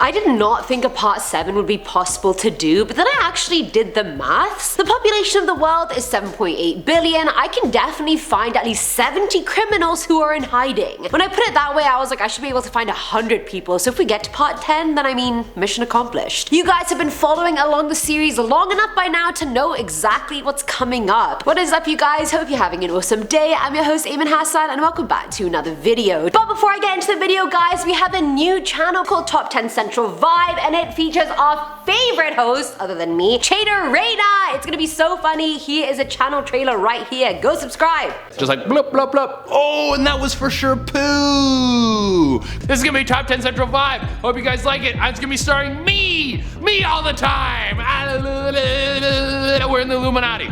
I did not think a part 7 would be possible to do, but then I actually did the maths. The population of the world is 7.8 billion. I can definitely find at least 70 criminals who are in hiding. When I put it that way, I was like, I should be able to find 100 people, so if we get to part 10, then I mean, mission accomplished. You guys have been following along the series long enough by now to know exactly what's coming up. What is up, you guys? Hope you're having an awesome day. I'm your host, Ayman Hassan, and welcome back to another video. But before I get into the video, guys, we have a new channel called Top 10 Central Vibe, and it features our favorite host, other than me, Chader Reyna. It's gonna be so funny. Here is a channel trailer right here. Go subscribe. Just like bloop, bloop, bloop. Oh, and that was for sure poo. This is gonna be Top 10 Central Vibe. Hope you guys like it. It's gonna be starring me all the time. We're in the Illuminati.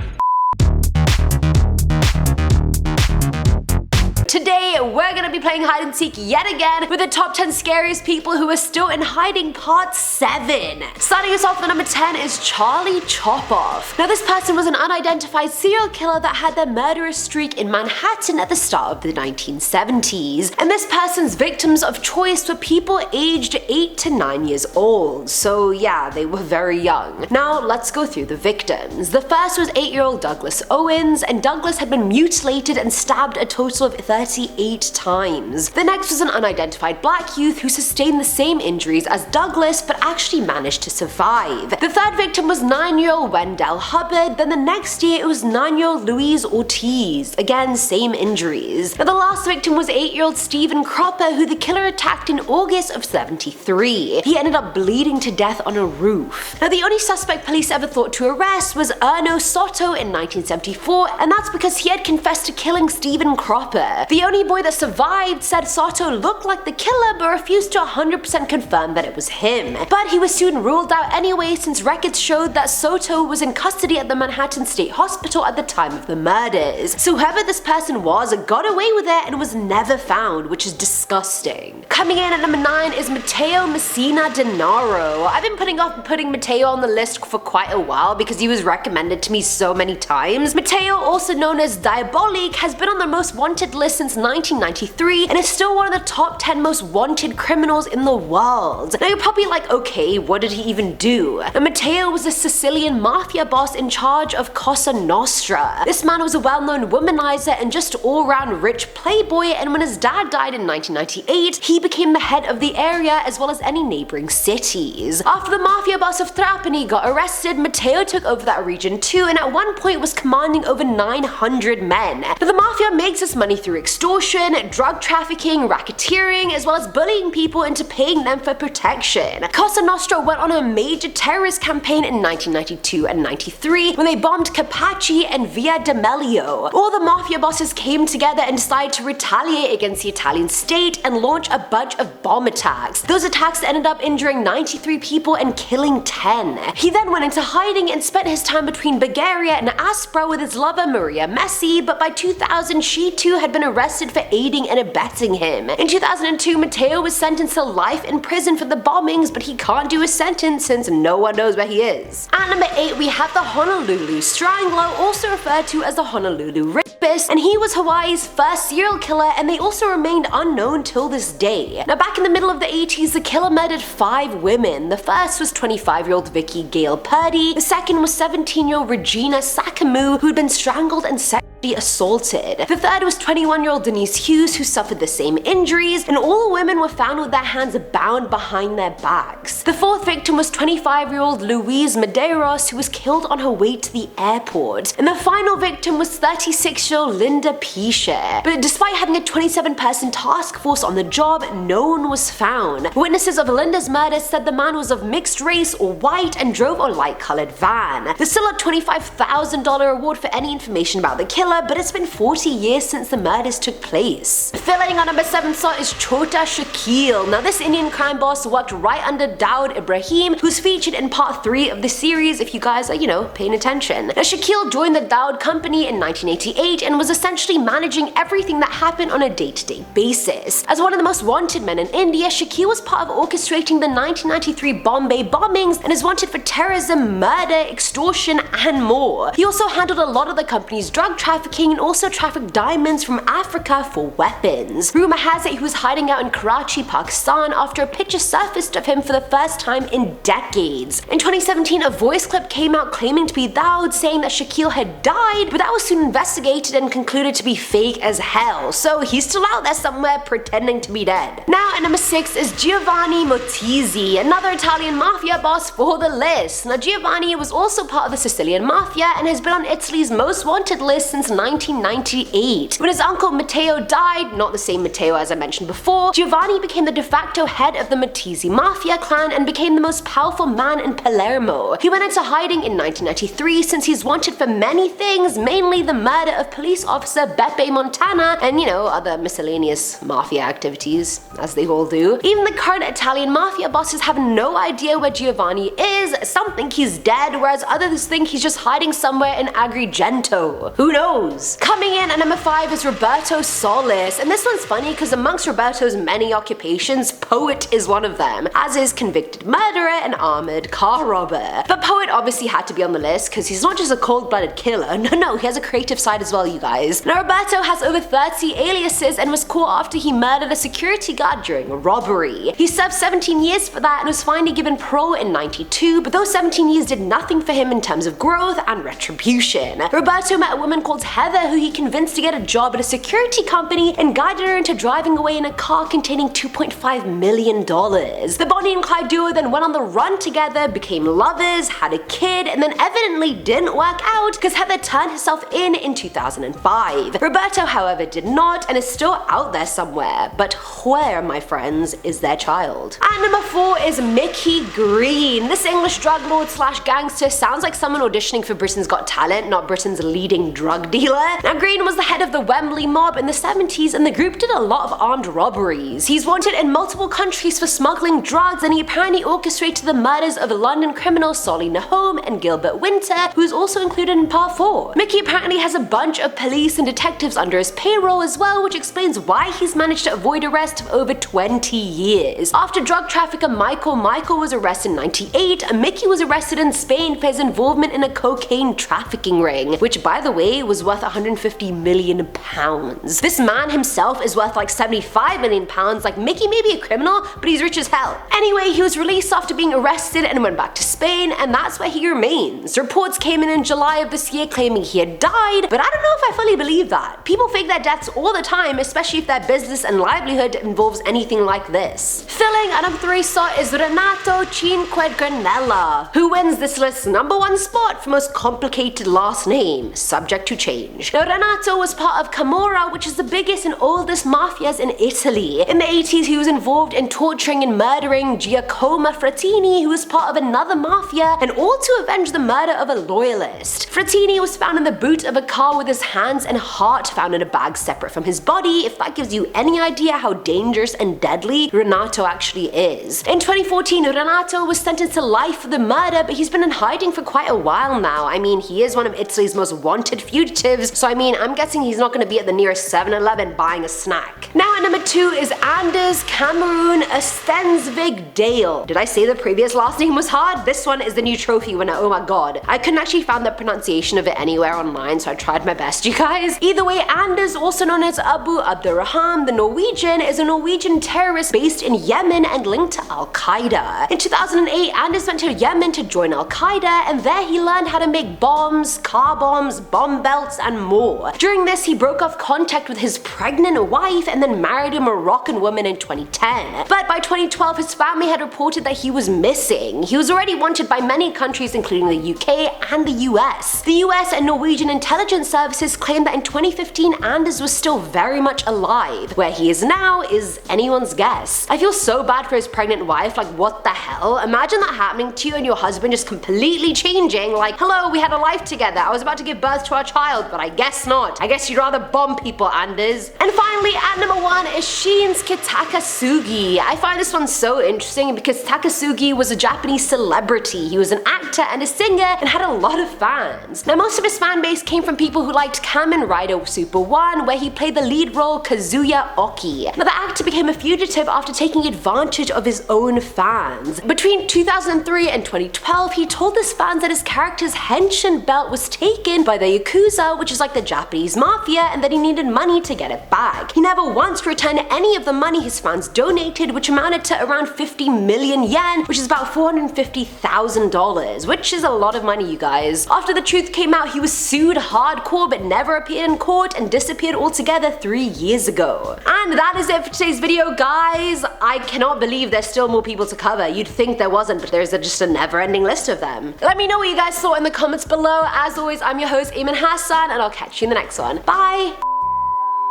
Today, we're gonna be playing hide and seek yet again with the top 10 scariest people who are still in hiding part 7. Starting us off at number 10 is Charlie Chopoff. Now, this person was an unidentified serial killer that had their murderous streak in Manhattan at the start of the 1970s. And this person's victims of choice were people aged 8 to 9 years old. So yeah, they were very young. Now, let's go through the victims. The first was 8-year-old Douglas Owens, and Douglas had been mutilated and stabbed a total of 38 times. The next was an unidentified black youth who sustained the same injuries as Douglas but actually managed to survive. The third victim was 9-year-old Wendell Hubbard. Then the next year it was 9-year-old Luis Ortiz. Again, same injuries. Now the last victim was 8-year-old Stephen Cropper, who the killer attacked in August of 73. He ended up bleeding to death on a roof. Now the only suspect police ever thought to arrest was Erno Soto in 1974, and that's because he had confessed to killing Stephen Cropper. The only boy that survived said Soto looked like the killer but refused to 100% confirm that it was him. But he was soon ruled out anyway, since records showed that Soto was in custody at the Manhattan State Hospital at the time of the murders. So whoever this person was got away with it and was never found, which is disgusting. Coming in at number 9 is Matteo Messina Denaro. I've been putting off putting Matteo on the list for quite a while because he was recommended to me so many times. Matteo, also known as Diabolik, has been on the most wanted list since 1993 and is still one of the top 10 most wanted criminals in the world. Now you're probably like, okay, what did he even do? Now Matteo was a Sicilian mafia boss in charge of Cosa Nostra. This man was a well-known womanizer and just all-round rich playboy, and when his dad died in 1998, he became the head of the area as well as any neighboring cities. After the mafia boss of Trapani got arrested, Matteo took over that region too, and at one point was commanding over 900 men. Now the mafia makes this money through extortion, drug trafficking, racketeering, as well as bullying people into paying them for protection. Cosa Nostra went on a major terrorist campaign in 1992 and 93 when they bombed Capaci and Via D'Amelio. All the mafia bosses came together and decided to retaliate against the Italian state and launch a bunch of bomb attacks. Those attacks ended up injuring 93 people and killing 10. He then went into hiding and spent his time between Bulgaria and Aspra with his lover Maria Messi, but by 2000 she too had been arrested for aiding and abetting him. In 2002, Matteo was sentenced to life in prison for the bombings, but he can't do a sentence since no one knows where he is. At number 8, we have the Honolulu Strangler, also referred to as the Honolulu Rapist, and he was Hawaii's first serial killer, and they also remained unknown till this day. Now back in the middle of the 80s, the killer murdered 5 women. The first was 25-year-old Vicky Gale Purdy, the second was 17-year-old Regina Sakamu, who'd been strangled and sexually assaulted. The third was 21-year-old Denise Hughes, who suffered the same injuries, and all the women were found with their hands bound behind their backs. The fourth victim was 25-year-old Louise Medeiros, who was killed on her way to the airport. And the final victim was 36-year-old Linda Pisha. But despite having a 27-person task force on the job, no one was found. Witnesses of Linda's murder said the man was of mixed race or white and drove a light-colored van. There's still a $25,000 reward for any information about the killer, but it's been 40 years since the murders took place. Filling on number 7 slot is Chota Shakil. Now this Indian crime boss worked right under Daud Ibrahim, who's featured in part 3 of the series if you guys are, paying attention. Now Shakil joined the Daud company in 1988 and was essentially managing everything that happened on a day-to-day basis. As one of the most wanted men in India, Shakil was part of orchestrating the 1993 Bombay bombings and is wanted for terrorism, murder, extortion, and more. He also handled a lot of the company's drug trafficking trafficking and also trafficked diamonds from Africa for weapons. Rumor has it he was hiding out in Karachi, Pakistan after a picture surfaced of him for the first time in decades. In 2017, a voice clip came out claiming to be Dawood, saying that Shaquille had died, but that was soon investigated and concluded to be fake as hell, so he's still out there somewhere pretending to be dead. Now at number 6 is Giovanni Mottizzi, another Italian mafia boss for the list. Now Giovanni was also part of the Sicilian mafia and has been on Italy's most wanted list since 1998. When his uncle Matteo died, not the same Matteo as I mentioned before, Giovanni became the de facto head of the Mottizzi mafia clan and became the most powerful man in Palermo. He went into hiding in 1993 since he's wanted for many things, mainly the murder of police officer Beppe Montana and, you know, other miscellaneous mafia activities, as they all do. Even the current Italian mafia bosses have no idea where Giovanni is. Some think he's dead, whereas others think he's just hiding somewhere in Agrigento. Who knows? Coming in at number 5 is Roberto Solis, and this one's funny because amongst Roberto's many occupations, poet is one of them, as is convicted murderer and armored car robber. But poet obviously had to be on the list because he's not just a cold-blooded killer, no, he has a creative side as well, you guys. Now Roberto has over 30 aliases and was caught after he murdered a security guard during a robbery. He served 17 years for that and was finally given parole in 92, but those 17 years did nothing for him in terms of growth and retribution. Roberto met a woman called Heather who he convinced to get a job at a security company and guided her into driving away in a car containing $2.5 million. The Bonnie and Clyde duo then went on the run together, became lovers, had a kid, and then evidently didn't work out because Heather turned herself in 2005. Roberto, however, did not and is still out there somewhere, but where, my friends, is their child? At number 4 is Mickey Green. This English drug lord slash gangster sounds like someone auditioning for Britain's Got Talent, not Britain's leading drug dealer. Now Green was the head of the Wembley mob in the 70s and the group did a lot of armed robberies. He's wanted in multiple countries for smuggling drugs and he apparently orchestrated the murders of the London criminals Solly Nahome and Gilbert Winter, who is also included in Part 4. Mickey apparently has a bunch of police and detectives under his payroll as well, which explains why he's managed to avoid arrest for over 20 years. After drug trafficker Michael was arrested in 98, Mickey was arrested in Spain for his involvement in a cocaine trafficking ring, which by the way was worth 150 million pounds. This man himself is worth like 75 million pounds, like Mickey may be a criminal, but he's rich as hell. Anyway, he was released after being arrested and went back to Spain, and that's where he remains. Reports came in July of this year claiming he had died, but I don't know if I fully believe that. People fake their deaths all the time, especially if their business and livelihood involves anything like this. Filling at number 3 slot is Renato Cinquegranella, who wins this list's number 1 spot for most complicated last name, subject to change. Now Renato was part of Camorra, which is the biggest and oldest mafias in Italy. In the 80s he was involved in torturing and murdering Giacomo Frattini, who was part of another mafia, and all to avenge the murder of a loyalist. Frattini was found in the boot of a car with his hands and heart found in a bag separate from his body, if that gives you any idea how dangerous and deadly Renato actually is. In 2014, Renato was sentenced to life for the murder, but he's been in hiding for quite a while now. I mean, he is one of Italy's most wanted fugitives, so I mean, I'm guessing he's not going to be at the nearest 7-Eleven buying a snack. Now at number 2 is Anders Cameron Stensvig Dale. Did I say the previous last name was hard? This one is the new trophy winner, oh my god. I couldn't actually find the pronunciation of it anywhere online, so I tried my best, you guys. Either way, Anders, also known as Abu Abdurrahman the Norwegian, is a Norwegian terrorist based in Yemen and linked to Al-Qaeda. In 2008, Anders went to Yemen to join Al-Qaeda, and there he learned how to make bombs, car bombs, bomb belts, and more. During this, he broke off contact with his pregnant wife and then married a Moroccan woman in 2010. But by 2012, his family had reported that he was missing. He was already wanted by many countries including the UK and the US. The US and Norwegian intelligence services claimed that in 2015 Anders was still very much alive. Where he is now is anyone's guess. I feel so bad for his pregnant wife, like what the hell? Imagine that happening to you and your husband just completely changing, like, hello, we had a life together, I was about to give birth to our child, but I guess not. I guess you'd rather bomb people, Anders. And finally, at number 1 is Shinsuke Takasugi. Takasugi. I find this one so interesting because Takasugi was a Japanese celebrity. He was an actor and a singer and had a lot of fans. Now most of his fan base came from people who liked Kamen Rider Super 1, where he played the lead role Kazuya Oki. Now the actor became a fugitive after taking advantage of his own fans. Between 2003 and 2012, he told his fans that his character's henshin belt was taken by the Yakuza, which is like the Japanese mafia, and that he needed money to get it back. He never once returned any of the money his fans donated, which amounted to around 50 million yen, which is about $450,000, which is a lot of money, you guys. After the truth came out, he was sued hardcore but never appeared in court and disappeared altogether 3 years ago. And that is it for today's video, guys. I cannot believe there's still more people to cover. You'd think there wasn't, but there's just a never-ending list of them. Let me know what you guys thought in the comments below. As always, I'm your host, Eamon Hassan, and I'll catch you in the next one. Bye!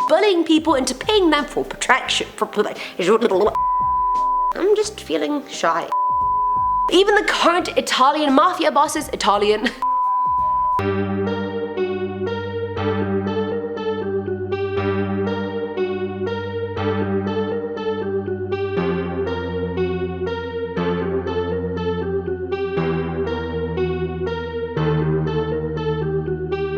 Bullying people into paying them for protection. I'm just feeling shy. Even the current Italian mafia boss is Italian.